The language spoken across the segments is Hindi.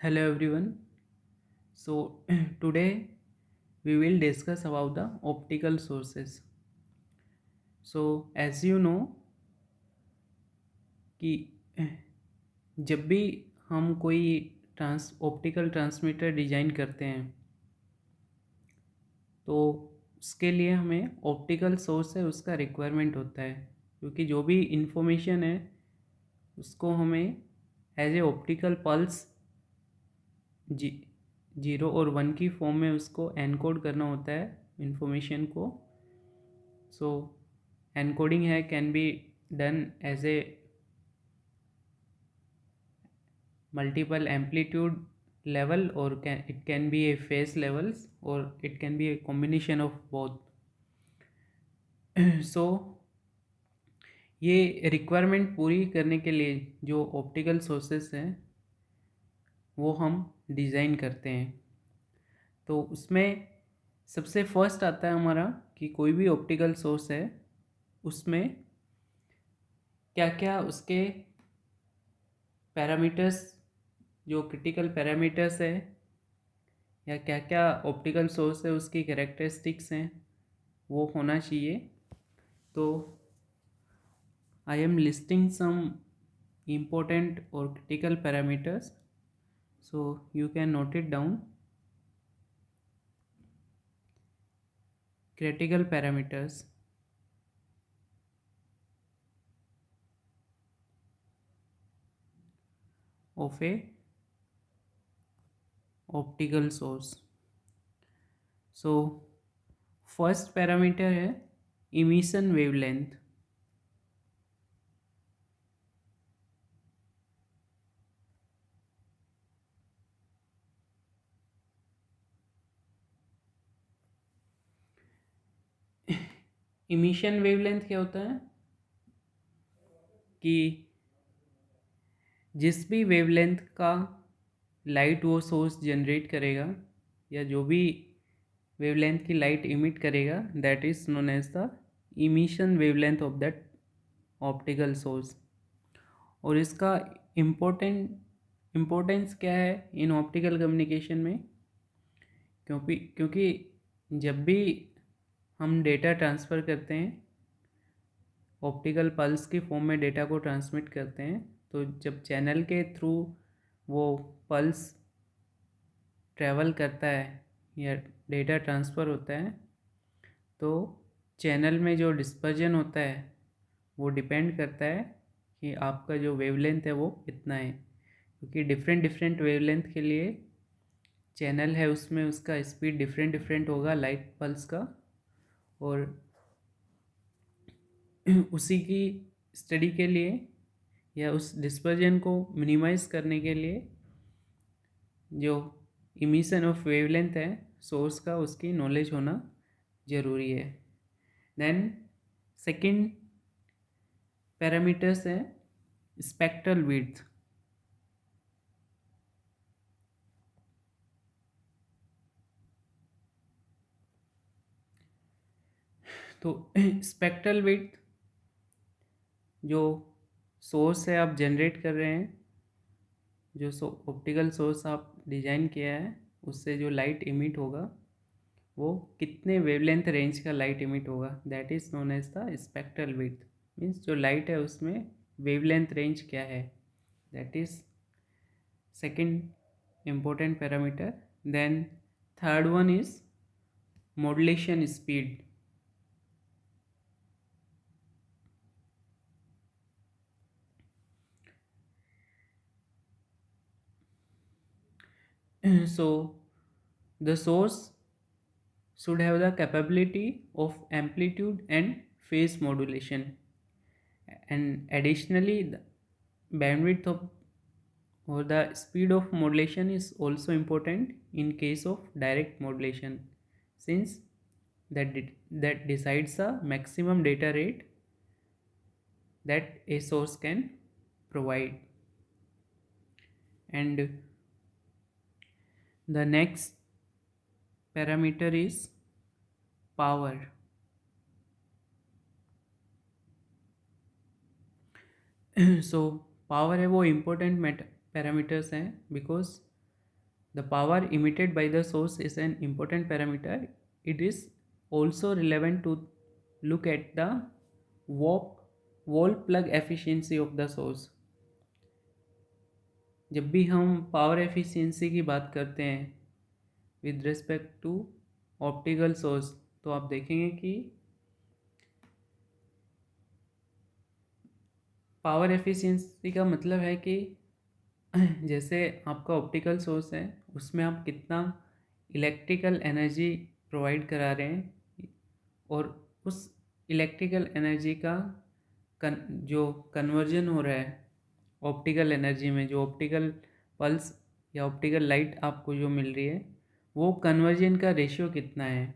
Hello everyone. So today we will discuss about the optical sources. So as you know कि जब भी हम कोई ऑप्टिकल ट्रांसमीटर डिजाइन करते हैं तो उसके लिए हमें ऑप्टिकल सोर्स है उसका रिक्वायरमेंट होता है, क्योंकि जो भी इंफॉर्मेशन है उसको हमें एज ए ऑप्टिकल पल्स जी 0 और 1 की फॉर्म में उसको एनकोड करना होता है इंफॉर्मेशन को. सो एनकोडिंग है can be done as a multiple amplitude level, or it can be a phase levels, or it can be a combination of both. So ये रिक्वायरमेंट पूरी करने के लिए जो ऑप्टिकल सोर्सेस हैं वो हम डिज़ाइन करते हैं. तो उसमें सबसे फर्स्ट आता है हमारा कि कोई भी ऑप्टिकल सोर्स है उसमें क्या क्या उसके पैरामीटर्स, जो क्रिटिकल पैरामीटर्स है या क्या क्या ऑप्टिकल सोर्स है उसकी कैरेक्टरिस्टिक्स हैं वो होना चाहिए. तो I am listing some important or critical parameters, so you can note it down. Critical parameters of a optical source. So first parameter है emission wavelength. emission wavelength क्या होता है कि जिस भी वेवलेंथ का लाइट वो सोर्स जनरेट करेगा या जो भी वेवलेंथ की लाइट इमिट करेगा, that is known as the emission wavelength of that optical source. और इसका इम्पोर्टेंस क्या है इन ऑप्टिकल कम्युनिकेशन में, क्योंकि जब भी हम डेटा ट्रांसफ़र करते हैं, ऑप्टिकल पल्स की फॉर्म में डेटा को ट्रांसमिट करते हैं, तो जब चैनल के थ्रू वो पल्स ट्रैवल करता है या डेटा ट्रांसफ़र होता है, तो चैनल में जो डिस्पर्जन होता है वो डिपेंड करता है कि आपका जो वेवलेंथ है वो कितना है, क्योंकि डिफरेंट डिफरेंट वेवलेंथ के लिए चैनल है उसमें उसका स्पीड डिफरेंट डिफरेंट होगा लाइट पल्स का. और उसी की स्टडी के लिए या उस डिस्पर्जन को मिनिमाइज़ करने के लिए जो इमिशन ऑफ वेवलेंथ है सोर्स का, उसकी नॉलेज होना ज़रूरी है. देन सेकंड पैरामीटर्स है स्पेक्ट्रल विड्थ. तो स्पेक्ट्रल विड्थ जो सोर्स है आप जनरेट कर रहे हैं, जो ऑप्टिकल सोर्स आप डिज़ाइन किया है उससे जो लाइट इमिट होगा वो कितने वेवलेंथ रेंज का लाइट इमिट होगा, that is known as the spectral width. Means जो लाइट है उसमें वेवलेंथ रेंज क्या है, that is second important parameter. Then third one is modulation speed. So the source should have the capability of amplitude and phase modulation, and additionally the bandwidth of or the speed of modulation is also important in case of direct modulation, since that decides the maximum data rate that a source can provide. And the next parameter is power. So power है वो इम्पोर्टेंट पैरामीटर्स हैं, because The power emitted by the source is an important parameter. It is also relevant to look at the wall plug efficiency of the source. जब भी हम पावर एफिशिएंसी की बात करते हैं with respect to optical source, तो आप देखेंगे कि पावर एफिशिएंसी का मतलब है कि जैसे आपका ऑप्टिकल सोर्स है उसमें आप कितना इलेक्ट्रिकल एनर्जी प्रोवाइड करा रहे हैं, और उस इलेक्ट्रिकल एनर्जी का जो कन्वर्जन हो रहा है ऑप्टिकल एनर्जी में, जो ऑप्टिकल पल्स या ऑप्टिकल लाइट आपको जो मिल रही है वो कन्वर्जन का रेशियो कितना है.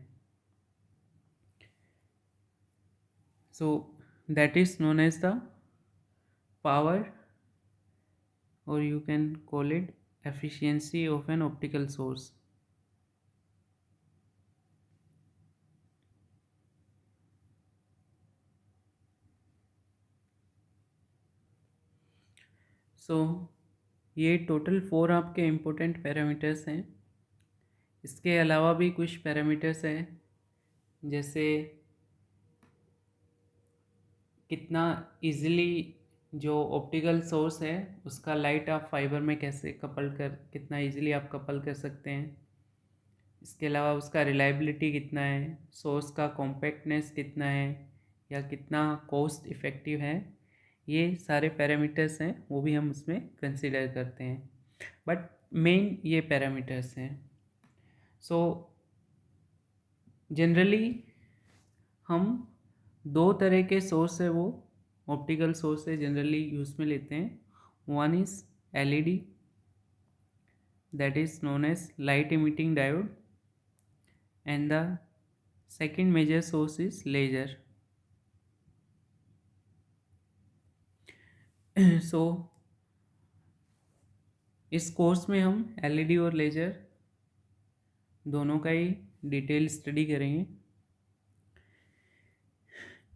So that is known as the power, or you can call it efficiency of an optical source. So ये टोटल 4 आपके इम्पोर्टेंट पैरामीटर्स हैं. इसके अलावा भी कुछ पैरामीटर्स हैं, जैसे कितना इजीली जो ऑप्टिकल सोर्स है उसका लाइट आप फाइबर में कैसे कपल कर, कितना इजीली आप कपल कर सकते हैं. इसके अलावा उसका रिलायबिलिटी कितना है, सोर्स का कॉम्पैक्टनेस कितना है, या कितना कॉस्ट इफ़ेक्टिव है. ये सारे पैरामीटर्स हैं, वो भी हम उसमें कंसिडर करते हैं, बट मेन ये पैरामीटर्स हैं. सो जनरली हम 2 तरह के सोर्स है वो ऑप्टिकल सोर्स है जनरली यूज़ में लेते हैं. One is LED, that is known as light emitting diode, and the second major source is laser. So इस कोर्स में हम LED और लेजर दोनों का ही डिटेल स्टडी करेंगे.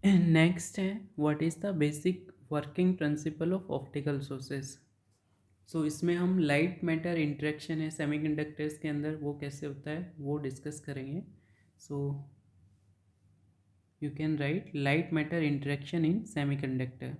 नेक्स्ट है what is the basic working principle of optical sources. So इसमें हम लाइट मैटर इंटरेक्शन है सेमीकंडक्टर्स के अंदर वो कैसे होता है वो डिस्कस करेंगे. So you can right light matter interaction in semiconductor.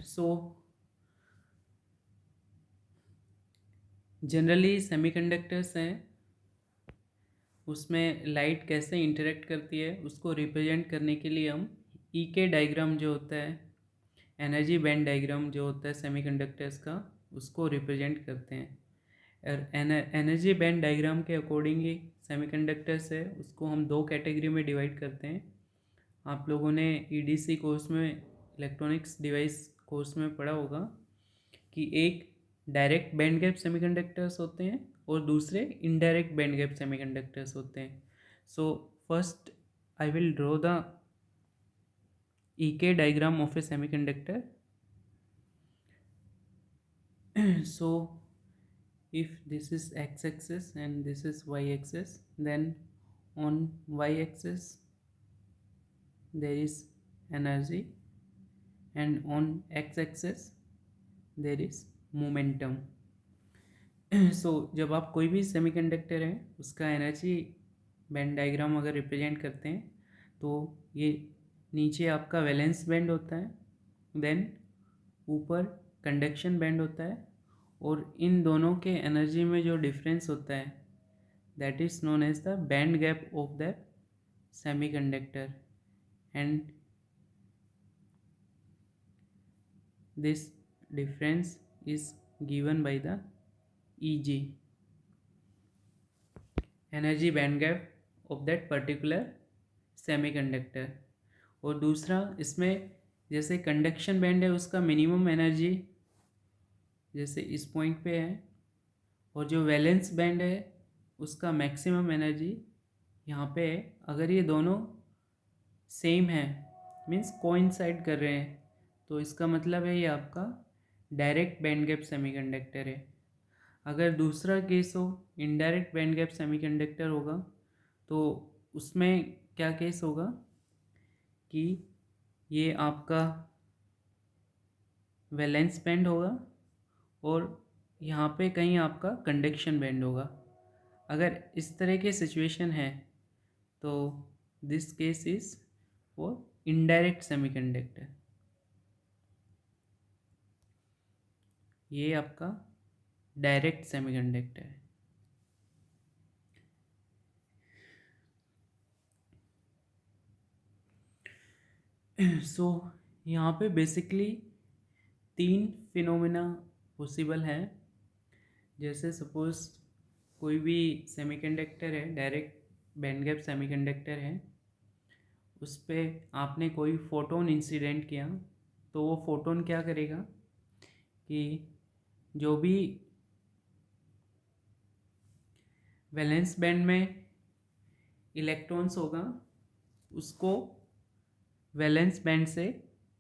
So generally semiconductors हैं उसमें लाइट कैसे इंटरेक्ट करती है उसको रिप्रेजेंट करने के लिए हम EK डायग्राम जो होता है, एनर्जी बैंड डायग्राम जो होता है सेमीकंडक्टर्स का, उसको रिप्रेजेंट करते हैं. और एनर्जी बैंड डायग्राम के अकॉर्डिंग ही सेमीकंडक्टर्स है उसको हम 2 कैटेगरी में डिवाइड करते हैं. आप लोगों ने EDC कोर्स में, इलेक्ट्रॉनिक्स डिवाइस कोर्स में पढ़ा होगा कि एक डायरेक्ट बैंड गैप सेमीकंडक्टर्स होते हैं और दूसरे इनडायरेक्ट बैंड गैप सेमीकंडक्टर्स होते हैं. So first I will draw the EK diagram of a semiconductor. So if this is x-axis and this is y-axis, then on y-axis there is energy and on x-axis there is momentum. So जब आप कोई भी सेमीकंडक्टर है उसका एनर्जी बैंड डायग्राम अगर रिप्रेजेंट करते हैं तो ये नीचे आपका वैलेंस बैंड होता है, देन ऊपर कंडक्शन बैंड होता है, और इन दोनों के एनर्जी में जो डिफरेंस होता है that is known as the band gap of the semiconductor. And this difference is given by the EG, energy band gap of that particular semiconductor. और दूसरा इसमें जैसे कंडक्शन बैंड है उसका मिनिमम एनर्जी जैसे इस पॉइंट पे है, और जो वैलेंस बैंड है उसका मैक्सिमम एनर्जी यहाँ पे है. अगर ये दोनों सेम है, मीन्स कोइंसाइड कर रहे हैं, तो इसका मतलब है ये आपका डायरेक्ट बैंड गैप सेमीकंडक्टर है। अगर दूसरा केस हो, इनडायरेक्ट बैंड गैप सेमीकंडक्टर होगा, तो उसमें क्या केस होगा कि ये आपका वैलेंस बैंड होगा और यहाँ पे कहीं आपका कंडक्शन बैंड होगा। अगर इस तरह के सिचुएशन है तो this case is for indirect semiconductor. ये आपका डायरेक्ट सेमीकंडक्टर है। सो यहाँ पे बेसिकली 3 फिनोमेना पॉसिबल है। जैसे सपोज कोई भी सेमीकंडक्टर है, डायरेक्ट बैंड गैप सेमीकंडक्टर है, उस पर आपने कोई फोटोन इंसिडेंट किया, तो वो फोटोन क्या करेगा कि जो भी वैलेंस बैंड में इलेक्ट्रॉन्स होगा उसको वैलेंस बैंड से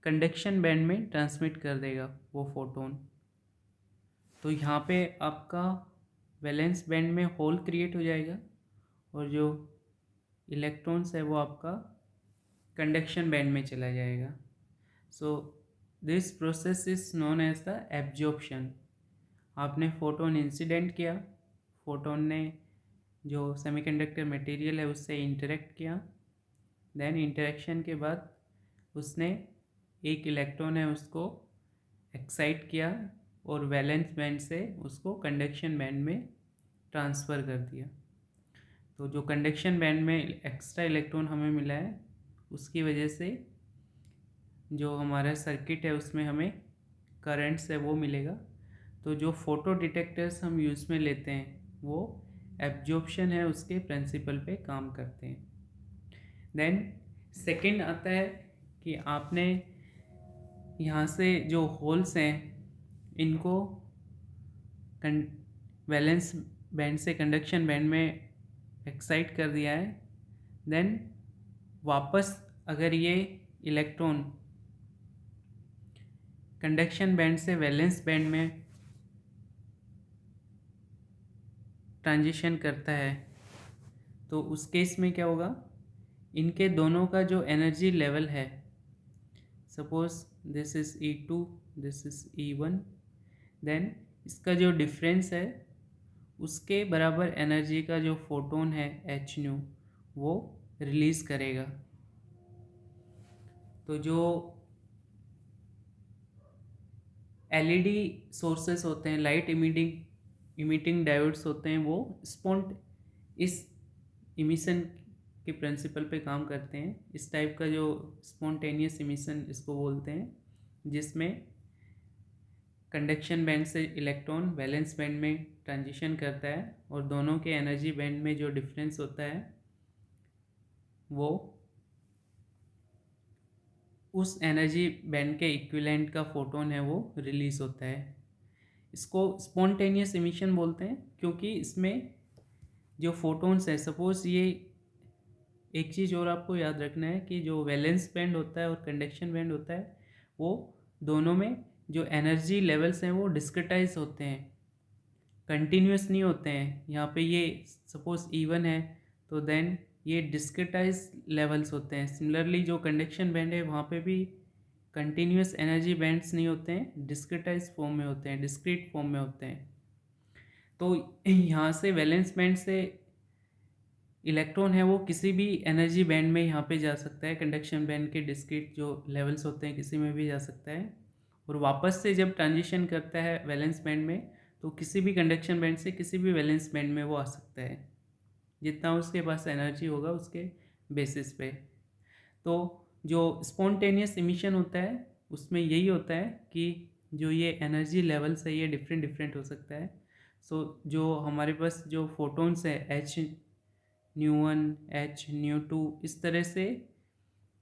कंडक्शन बैंड में ट्रांसमिट कर देगा वो फोटोन। तो यहाँ पे आपका वैलेंस बैंड में होल क्रिएट हो जाएगा और जो इलेक्ट्रॉन्स है वो आपका कंडक्शन बैंड में चला जाएगा। So this process is known as the absorption. आपने फोटोन इंसिडेंट किया, फोटोन ने जो सेमीकंडक्टर मटेरियल है उससे इंटरेक्ट किया, देन इंटरेक्शन के बाद उसने एक इलेक्ट्रॉन है उसको एक्साइट किया और वैलेंस बैंड से उसको कंडक्शन बैंड में ट्रांसफ़र कर दिया। तो जो कंडक्शन बैंड में एक्स्ट्रा इलेक्ट्रॉन हमें मिला है उसकी वजह से जो हमारा सर्किट है उसमें हमें करंट्स है वो मिलेगा। तो जो फोटो डिटेक्टर्स हम यूज़ में लेते हैं वो एब्जॉर्प्शन है उसके प्रिंसिपल पे काम करते हैं। देन सेकंड आता है कि आपने यहाँ से जो होल्स हैं इनको वैलेंस बैंड से कंडक्शन बैंड में एक्साइट कर दिया है। देन वापस अगर ये इलेक्ट्रॉन कंडक्शन बैंड से वैलेंस बैंड में ट्रांजिशन करता है तो उस केस में क्या होगा, इनके दोनों का जो एनर्जी लेवल है, suppose this is E2, this is E1, then इसका जो डिफरेंस है उसके बराबर एनर्जी का जो फोटोन है h न्यू वो रिलीज़ करेगा। तो जो LED सोर्सेस होते हैं, लाइट इमिटिंग डायोड्स होते हैं, वो इस इमिशन के प्रिंसिपल पे काम करते हैं। इस टाइप का जो स्पॉन्टेनियस इमिशन इसको बोलते हैं, जिसमें कंडक्शन बैंड से इलेक्ट्रॉन वैलेंस बैंड में ट्रांजिशन करता है और दोनों के एनर्जी बैंड में जो डिफरेंस होता है वो उस एनर्जी बैंड के इक्विवेलेंट का फोटोन है वो रिलीज़ होता है। इसको स्पॉन्टेनियस इमिशन बोलते हैं क्योंकि इसमें जो फोटोन्स है, सपोज ये एक चीज़ और आपको याद रखना है कि जो वैलेंस बैंड होता है और कंडक्शन बैंड होता है वो दोनों में जो एनर्जी लेवल्स हैं वो डिस्क्रिटाइज होते हैं, कंटिन्यूस नहीं होते हैं। यहाँ पे ये सपोज E1 है तो देन ये डिस्क्रिटाइज लेवल्स होते हैं। सिमिलरली जो कंडक्शन बैंड है वहाँ पे भी कंटिन्यूस एनर्जी बैंड्स नहीं होते हैं, डिस्क्रिटाइज फॉर्म में होते हैं, डिस्क्रीट फॉर्म में होते हैं। तो यहाँ से वैलेंस बैंड से इलेक्ट्रॉन है वो किसी भी एनर्जी बैंड में यहाँ पे जा सकता है, कंडक्शन बैंड के डिस्क्रीट जो लेवल्स होते हैं किसी में भी जा सकता है, और वापस से जब ट्रांजिशन करता है वैलेंस बैंड में तो किसी भी कंडक्शन बैंड से किसी भी वैलेंस बैंड में वो आ सकता है, जितना उसके पास एनर्जी होगा उसके बेसिस पे। तो जो स्पॉन्टेनियस इमिशन होता है उसमें यही होता है कि जो ये एनर्जी लेवल्स है ये डिफरेंट डिफरेंट हो सकता है। सो जो हमारे पास जो फोटोन्स है H-1, H-2, इस तरह से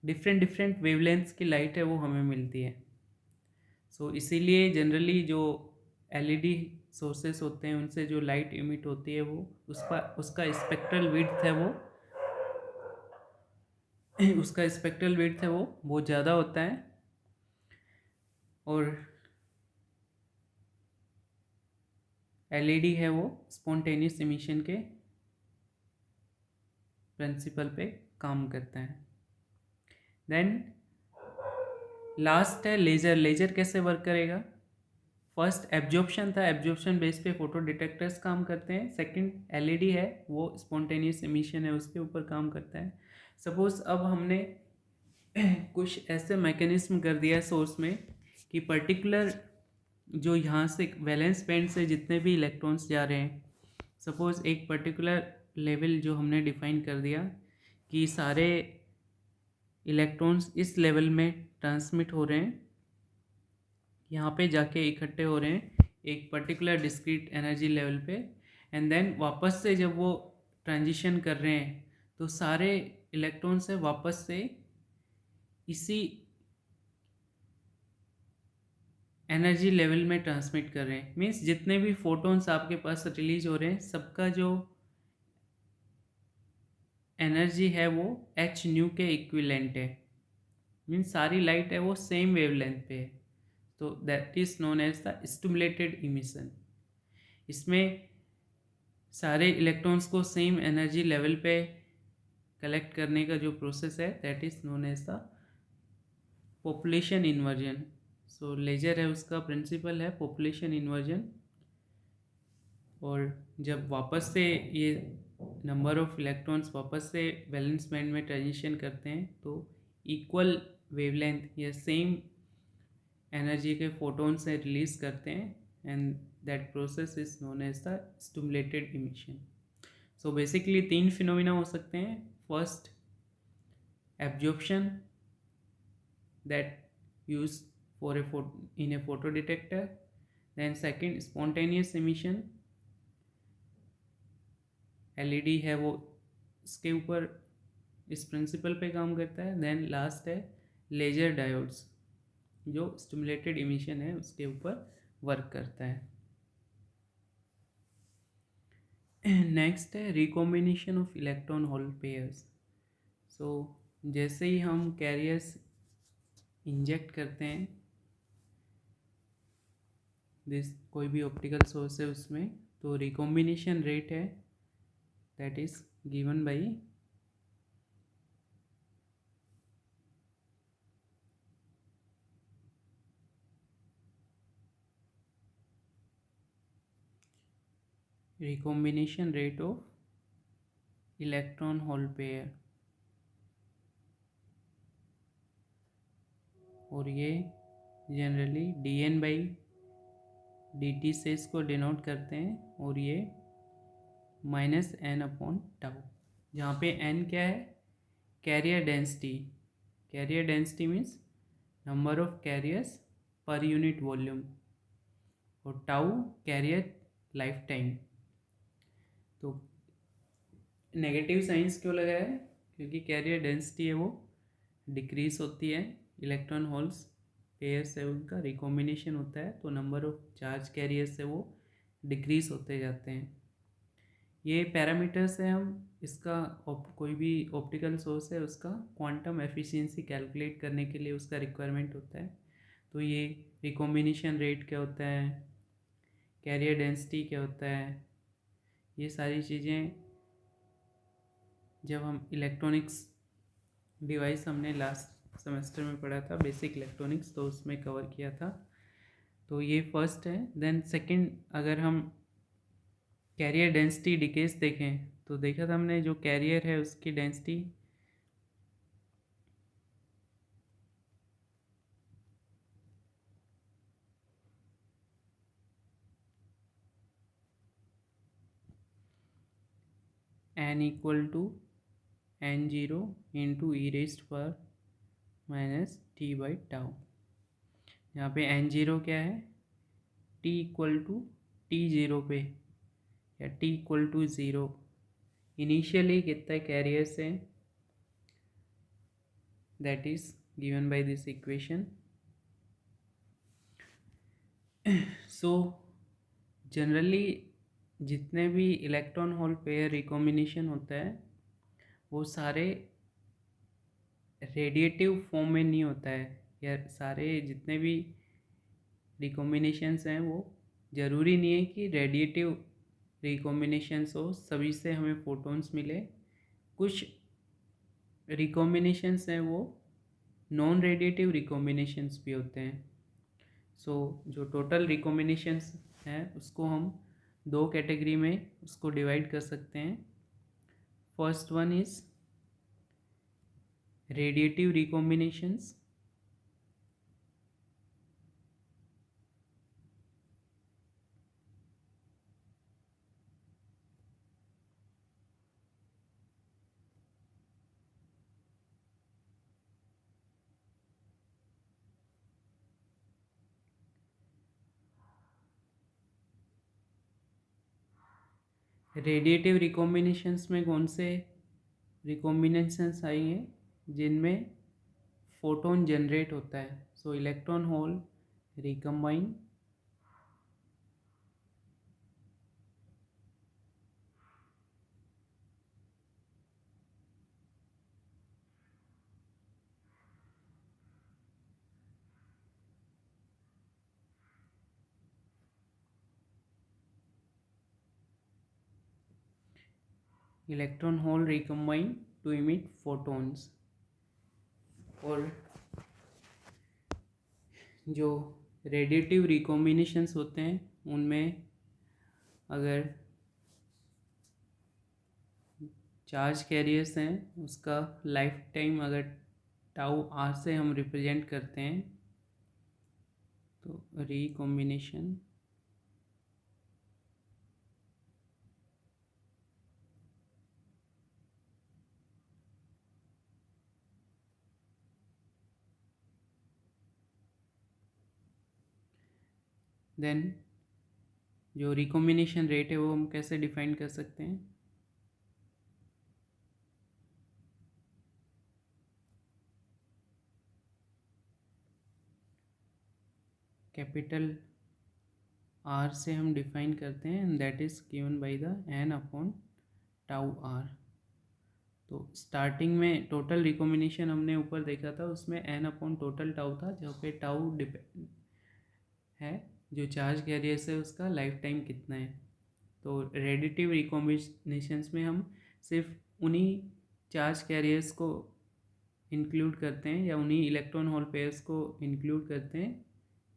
डिफरेंट डिफरेंट वेवलेंथ्स की लाइट है वो हमें मिलती है। सो इसीलिए जनरली जो LED सोर्सेस होते हैं उनसे जो लाइट इमिट होती है वो उसका स्पेक्ट्रल विड्थ है वो उसका स्पेक्ट्रल विड्थ है वो बहुत ज़्यादा होता है, और एलईडी है वो स्पॉन्टेनियस इमिशन के प्रिंसिपल पे काम करता है। देन लास्ट है लेज़र। लेज़र कैसे वर्क करेगा? फर्स्ट एब्जॉर्प्शन था, एब्जॉर्प्शन बेस पे फोटो डिटेक्टर्स काम करते हैं। सेकंड एलईडी है, वो स्पॉन्टेनियस एमिशन है उसके ऊपर काम करता है। सपोज अब हमने कुछ ऐसे मैकेनिज्म कर दिया है सोर्स में कि पर्टिकुलर जो यहाँ से वैलेंस बैंड से जितने भी इलेक्ट्रॉन्स जा रहे हैं, सपोज एक पर्टिकुलर लेवल जो हमने डिफाइन कर दिया कि सारे इलेक्ट्रॉन्स इस लेवल में ट्रांसमिट हो रहे हैं, यहाँ पे जाके इकट्ठे हो रहे हैं एक पर्टिकुलर डिस्क्रीट एनर्जी लेवल पे, एंड देन वापस से जब वो ट्रांजिशन कर रहे हैं तो सारे इलेक्ट्रॉन से वापस से इसी एनर्जी लेवल में ट्रांसमिट कर रहे हैं। मीन्स जितने भी फोटोन्स आपके पास रिलीज हो रहे हैं सबका जो एनर्जी है वो एच न्यू के इक्विवेलेंट है। मीन्स सारी लाइट है वो सेम वेवलेंथ पे है, तो that is known as the stimulated emission. इसमें सारे इलेक्ट्रॉन्स को सेम एनर्जी लेवल पे कलेक्ट करने का जो प्रोसेस है that is known as the population inversion. So laser है उसका प्रिंसिपल है पॉपुलेशन इन्वर्जन, और जब वापस से ये नंबर ऑफ इलेक्ट्रॉन्स वापस से वैलेंस बैंड में ट्रांजिशन करते हैं तो इक्वल वेवलेंथ या सेम एनर्जी के फोटोन से रिलीज करते हैं, and that process is known as the stimulated emission. So basically तीन फिनोमिना हो सकते हैं। First absorption that use for in a photo detector, then second spontaneous emission, LED है वो इसके ऊपर इस प्रिंसिपल पे काम करता है। देन लास्ट है लेजर डायोड्स जो स्टिमुलेटेड इमिशन है उसके ऊपर वर्क करता है। नेक्स्ट है recombination of electron hole pairs. So जैसे ही हम कैरियर्स इंजेक्ट करते हैं दिस कोई भी ऑप्टिकल सोर्स है उसमें, तो रिकॉम्बिनेशन रेट है that is given by recombination rate of electron hole pair, और ये जनरली dn बाई dt से इसको डिनोट करते हैं, और ये -n अपॉन टाउ, जहाँ पे n क्या है? Carrier density. Carrier density means number of carriers per unit volume, और टाउ कैरियर लाइफ टाइम। तो नेगेटिव साइंस क्यों लगाया है? क्योंकि कैरियर डेंसिटी है वो डिक्रीज होती है, इलेक्ट्रॉन होल्स पेयर्स है उनका रिकॉम्बिनेशन होता है, तो नंबर ऑफ चार्ज कैरियर्स है वो डिक्रीज होते जाते हैं। ये पैरामीटर से हम इसका कोई भी ऑप्टिकल सोर्स है उसका क्वांटम एफिशिएंसी कैलकुलेट करने के लिए उसका रिक्वायरमेंट होता है। तो ये रिकॉम्बिनेशन रेट क्या होता है, कैरियर डेंसिटी क्या होता है, ये सारी चीज़ें जब हम इलेक्ट्रॉनिक्स डिवाइस हमने लास्ट सेमेस्टर में पढ़ा था बेसिक इलेक्ट्रॉनिक्स, तो उसमें कवर किया था। तो ये फर्स्ट है। देन सेकंड, अगर हम कैरियर डेंसिटी डिकेस देखें तो देखा था हमने जो कैरियर है उसकी density n equal to n0 into e⁻t/टाउ। यहाँ पे n0 क्या है? t इक्वल टू t0 पे या t इक्वल टू 0 इनिशियली कितना कैरियर्स है that is given by this equation. So generally जितने भी इलेक्ट्रॉन होल पेयर रिकॉम्बिनेशन होता है वो सारे रेडिएटिव फॉर्म में नहीं होता है। यार सारे जितने भी रिकॉम्बिनेशंस हैं वो ज़रूरी नहीं है कि रेडिएटिव रिकॉम्बिनेशंस हो सभी से हमें फोटॉन्स मिले। कुछ रिकॉम्बिनेशंस हैं वो नॉन रेडिएटिव रिकॉम्बिनेशंस भी होते हैं। सो जो टोटल रिकॉम्बिनेशंस हैं उसको हम दो कैटेगरी में उसको डिवाइड कर सकते हैं। First one is radiative recombinations. Radiative recombinations में कौन से रिकॉम्बिनेशंस आई हैं जिनमें फोटोन जनरेट होता है? So electron hole recombine, electron hole recombine to emit photons. और जो रेडिएटिव रिकॉम्बिनेशंस होते हैं उनमें अगर चार्ज कैरियर्स हैं उसका लाइफ टाइम अगर टाउ आर से हम रिप्रेजेंट करते हैं तो रिकॉम्बिनेशन देन जो रिकॉम्बिनेशन रेट है वो हम कैसे डिफाइन कर सकते हैं? कैपिटल आर से हम डिफाइन करते हैं and that is given by the N upon tau R. तो स्टार्टिंग में टोटल रिकॉम्बिनेशन हमने ऊपर देखा था उसमें एन अपॉन टोटल टाउ था जहाँ पे टाउ डिपेंड है जो चार्ज कैरियर्स है उसका लाइफ टाइम कितना है। तो रेडिएटिव रिकॉम्बिनेशंस में हम सिर्फ उन्हीं चार्ज कैरियर्स को इंक्लूड करते हैं या उन्हीं इलेक्ट्रॉन होल पेयर्स को इंक्लूड करते हैं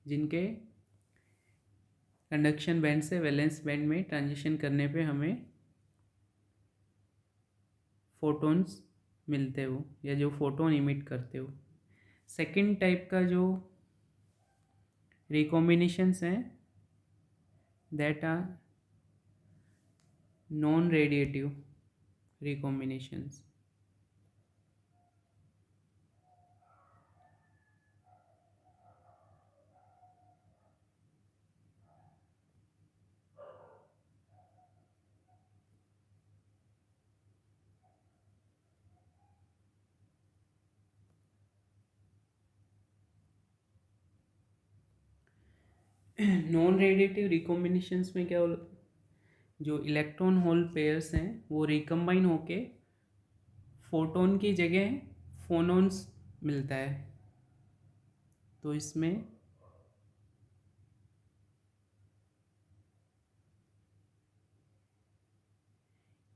जिनके कंडक्शन बैंड से वैलेंस बैंड में ट्रांजिशन करने पे हमें फोटॉन्स मिलते हो या जो फोटोन इमिट करते हो। सेकंड टाइप का जो रिकॉम्बिनेशंस हैं that are non radiative recombinations. Non radiative recombinations में क्या जो इलेक्ट्रॉन होल पेयर्स हैं वो रिकम्बाइन होके फोटोन की जगह फोनॉन्स मिलता है। तो इसमें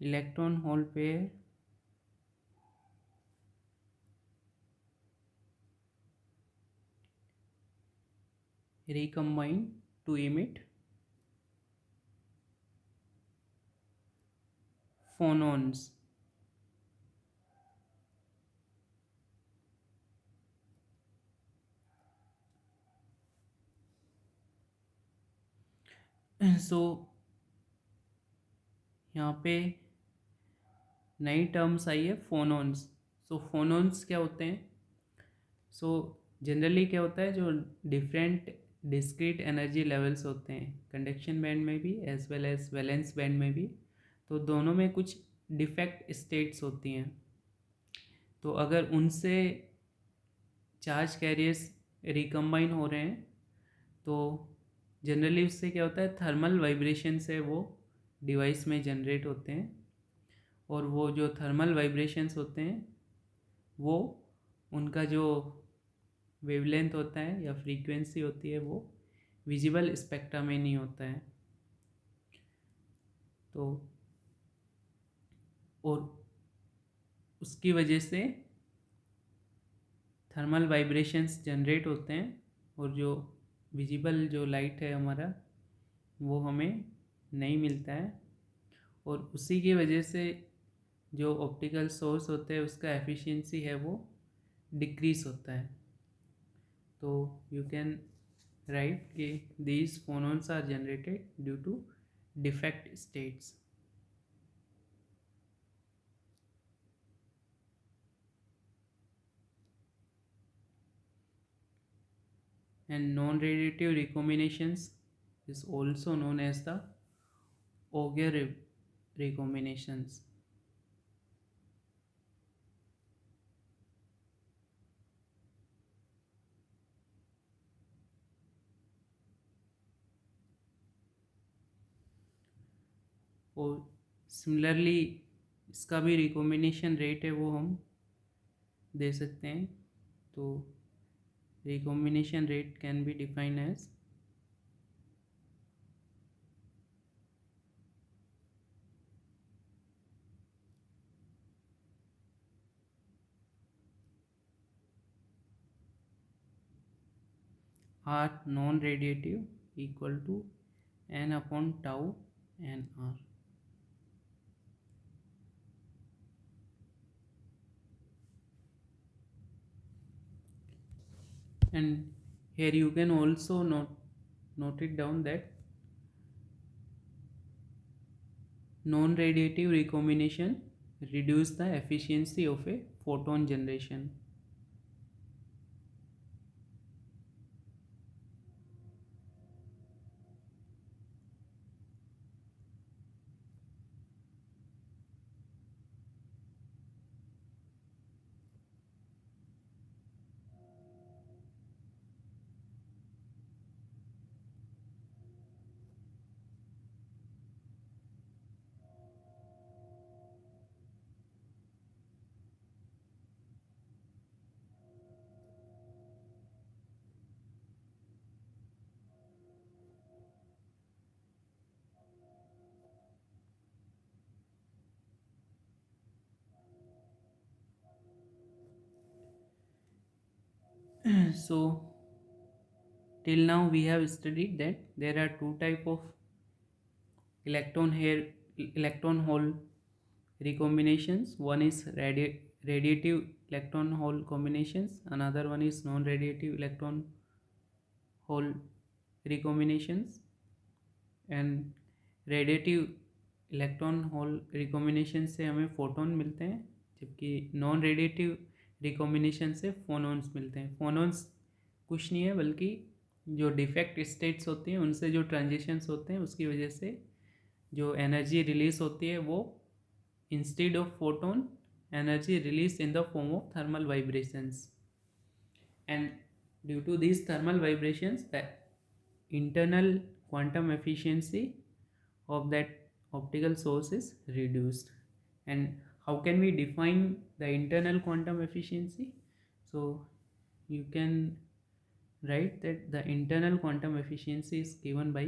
electron hole pair recombine to emit phonons. सो यहाँ पे नई टर्म्स आई है फोनॉन्स। सो फोनॉन्स क्या होते हैं? सो जनरली क्या होता है जो डिफरेंट डिस्क्रीट एनर्जी लेवल्स होते हैं कंडक्शन बैंड में भी as well as valence band में भी, तो दोनों में कुछ डिफेक्ट स्टेट्स होती हैं। तो अगर उनसे चार्ज कैरियर्स रिकम्बाइन हो रहे हैं तो जनरली उससे क्या होता है थर्मल वाइब्रेशन से वो डिवाइस में जनरेट होते हैं और वो जो थर्मल वाइब्रेशंस होते हैं वो उनका जो वेवलेंथ होता है या फ्रीक्वेंसी होती है वो विजिबल स्पेक्ट्रा में नहीं होता है। तो और उसकी वजह से थर्मल वाइब्रेशंस जनरेट होते हैं, और जो विजिबल जो लाइट है हमारा वो हमें नहीं मिलता है, और उसी की वजह से जो ऑप्टिकल सोर्स होते हैं उसका एफिशिएंसी है वो डिक्रीज होता है। तो यू कैन राइट कि these phonons are generated due to defect states. And non-radiative recombinations is also known as the Auger recombinations. और सिमिलरली इसका भी रिकॉम्बिनेशन रेट है वो हम दे सकते हैं। तो recombination rate can be defined as R non-radiative equal to n upon tau n R. And here you can also note it down that non-radiative recombination reduce the efficiency of a photon generation. So till now we have studied that there are two type of electron hole recombinations. One is radiative electron hole combinations, another one is non radiative electron hole recombinations. And radiative electron hole recombination से हमें फोटोन मिलते हैं, जबकि नॉन रेडिएटिव रिकॉम्बिनेशन से फोनॉन्स मिलते हैं। फोनॉन्स कुछ नहीं है बल्कि जो डिफेक्ट स्टेट्स होती हैं उनसे जो ट्रांजिशंस होते हैं उसकी वजह से जो एनर्जी रिलीज होती है वो instead of photon energy release in the form of thermal vibrations, and due to this thermal vibrations the internal quantum efficiency of that optical source is reduced. And how can we define the internal quantum efficiency? So you can write that the internal quantum efficiency is given by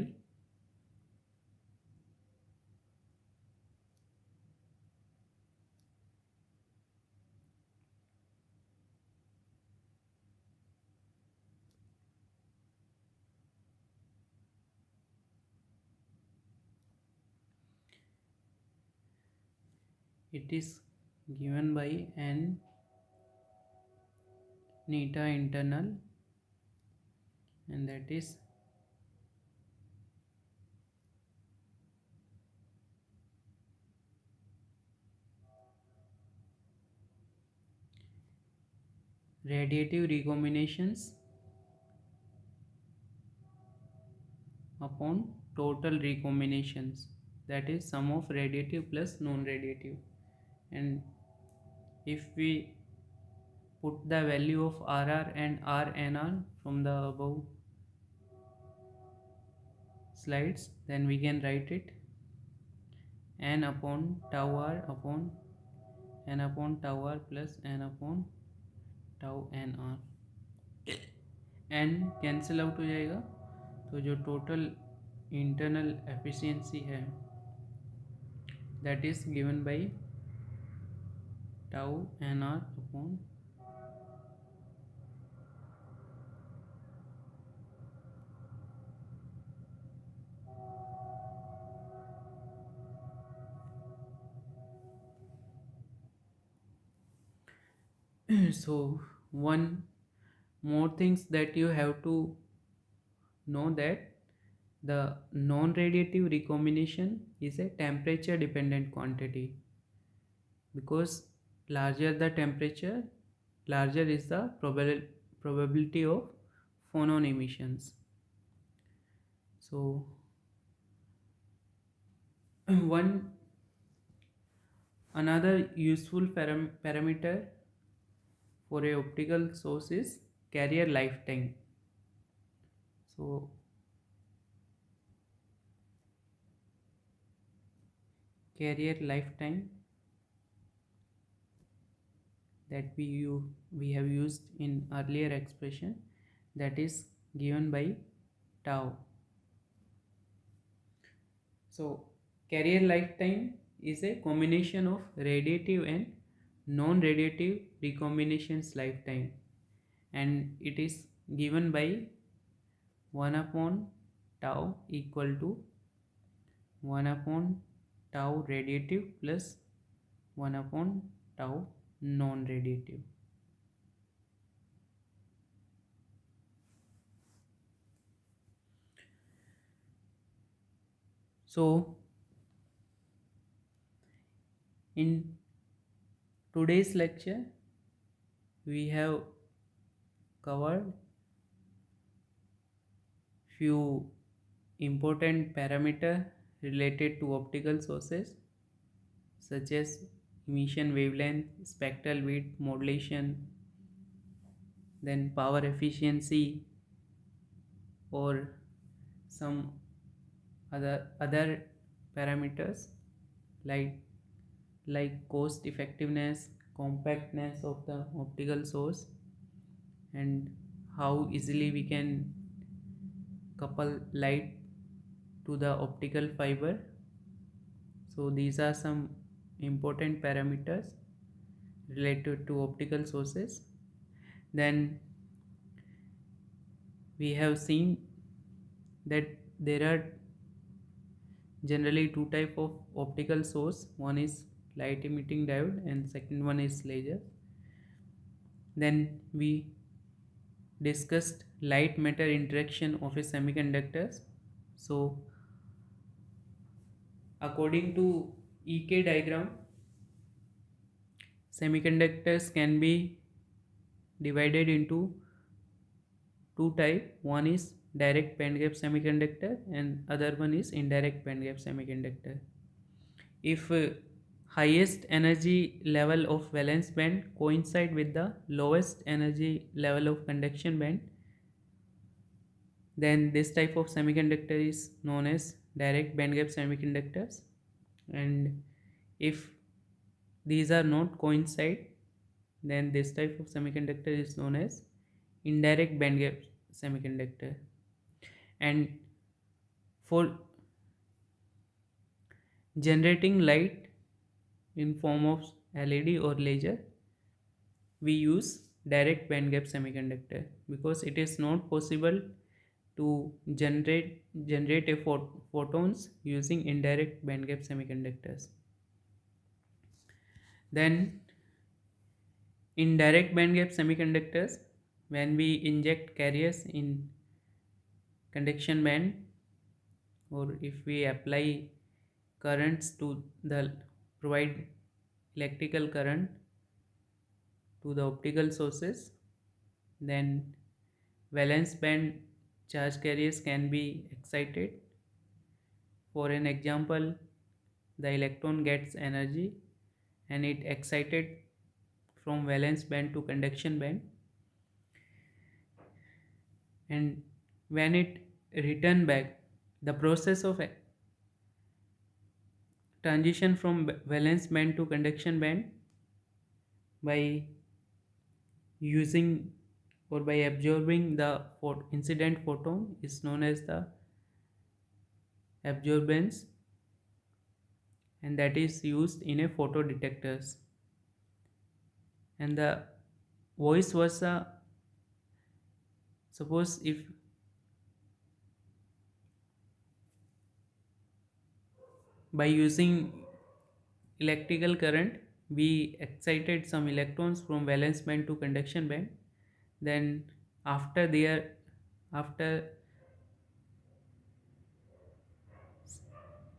it is given by n neta internal, and that is radiative recombinations upon total recombinations, that is sum of radiative plus non-radiative. And if we put the value of RR and RNR from the above slides, then we can write it n upon tau R upon n upon tau R plus n upon tau N R, N cancel out हो जाएगा, तो जो टोटल इंटरनल एफिशिएंसी है that is given by tau N R upon so one more things that you have to know, that the non-radiative recombination is a temperature dependent quantity, because larger the temperature, larger is the probability of phonon emissions. So one another useful parameter for a optical source is carrier lifetime. So carrier lifetime that we have used in earlier expression, that is given by tau. So carrier lifetime is a combination of radiative and non-radiative recombinations lifetime, and it is given by 1 upon tau equal to 1 upon tau radiative plus 1 upon tau non-radiative. So in today's lecture we have covered few important parameter related to optical sources, such as emission wavelength, spectral width, modulation, then power efficiency, or some other parameters like cost effectiveness, compactness of the optical source, and how easily we can couple light to the optical fiber. So these are some important parameters related to optical sources. Then we have seen that there are generally two type of optical source. One is light emitting diode and second one is laser. Then we discussed light matter interaction of a semiconductors. So according to EK diagram, semiconductors can be divided into two type. One is direct band gap semiconductor and other one is indirect band gap semiconductor. If highest energy level of valence band coincide with the lowest energy level of conduction band, then this type of semiconductor is known as direct band gap semiconductors. And if these are not coincide, then this type of semiconductor is known as indirect band gap semiconductor. And for generating light in form of LED or laser, we use direct band gap semiconductor, because it is not possible to generate a photons using indirect band gap semiconductors. Then in direct band gap semiconductors, when we inject carriers in conduction band, or if we apply currents to the provide electrical current to the optical sources, then valence band charge carriers can be excited. For an example, the electron gets energy and it excited from valence band to conduction band, and when it return back, the process of transition from valence band to conduction band by using or by absorbing the incident photon is known as the absorbance, and that is used in a photodetectors. And the vice versa, suppose if by using electrical current we excited some electrons from valence band to conduction band, then after their after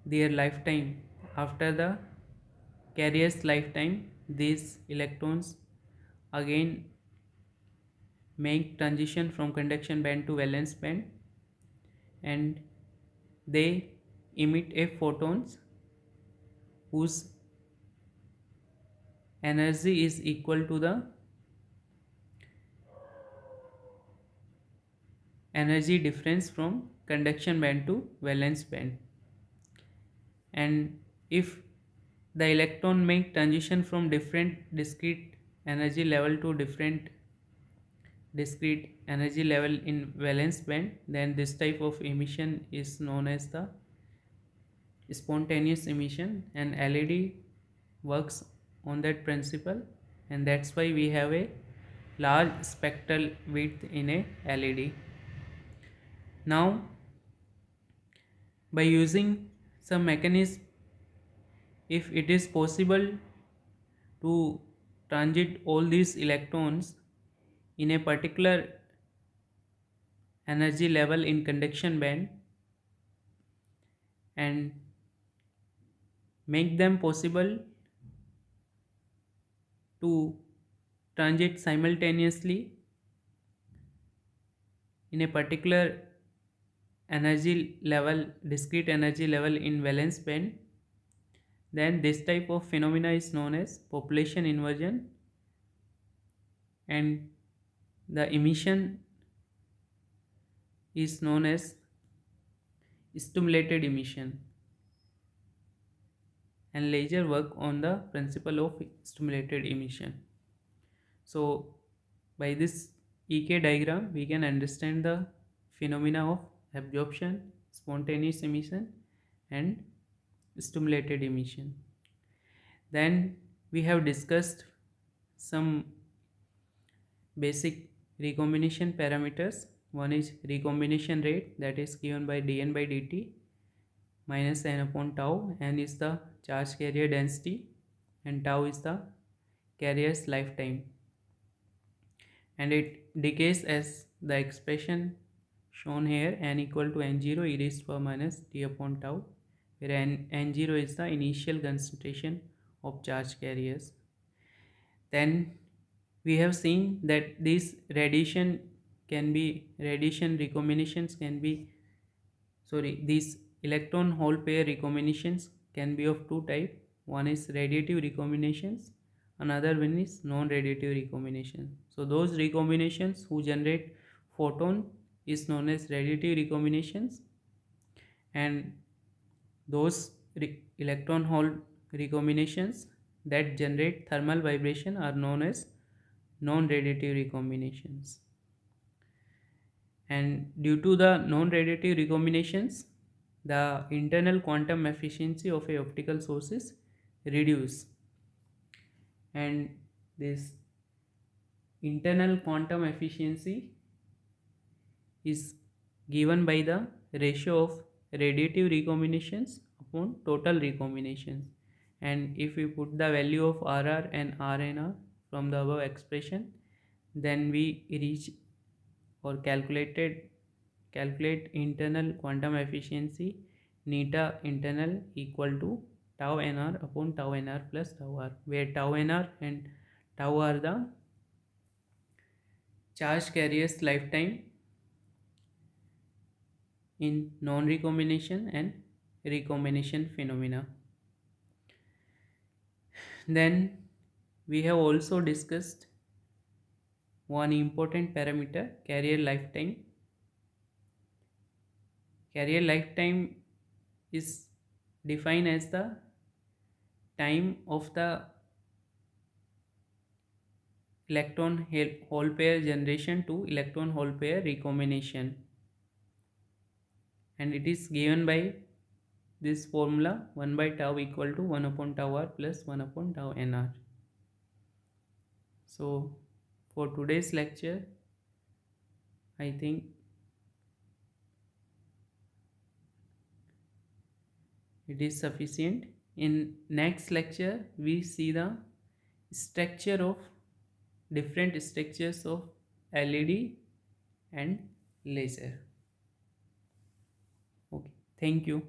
their lifetime, after the carrier's lifetime, these electrons again make transition from conduction band to valence band, and they emit a photons whose energy is equal to the energy difference from conduction band to valence band. And if the electron make transition from different discrete energy level to different discrete energy level in valence band, then this type of emission is known as the spontaneous emission, and LED works on that principle, and that's why we have a large spectral width in a LED. Now by using some mechanism, if it is possible to transit all these electrons in a particular energy level in conduction band and make them possible to transit simultaneously in a particular energy level, discrete energy level in valence band, then this type of phenomena is known as population inversion, and the emission is known as stimulated emission, and later work on the principle of stimulated emission. So by this EK diagram we can understand the phenomena of absorption, spontaneous emission and stimulated emission. Then we have discussed some basic recombination parameters. One is recombination rate, that is given by dn by dt minus n upon tau. N is the charge carrier density and tau is the carrier's lifetime, and it decays as the expression shown here, n equal to n0 e raised to power minus t upon tau, where n0 is the initial concentration of charge carriers. Then we have seen that these radiation recombinations can be, these electron hole pair recombinations can be of two type. One is radiative recombinations, another one is non-radiative recombination. So those recombinations who generate photon is known as radiative recombinations, and those electron hole recombinations that generate thermal vibration are known as non-radiative recombinations. And due to the non-radiative recombinations, the internal quantum efficiency of a optical source is reduced, and this internal quantum efficiency is given by the ratio of radiative recombinations upon total recombinations. And if we put the value of RR and RNR from the above expression, then we reach or calculate internal quantum efficiency neta internal equal to tau nr upon tau nr plus tau r, where tau nr and tau are the charge carrier's lifetime in non-recombination and recombination phenomena. Then we have also discussed one important parameter, carrier lifetime. Carrier lifetime is defined as the time of the electron hole pair generation to electron hole pair recombination, and it is given by this formula 1 by tau equal to 1 upon tau r plus 1 upon tau nr. So for today's lecture, I think it is sufficient. In next lecture we see the structure of different structures of LED and laser. Okay, thank you.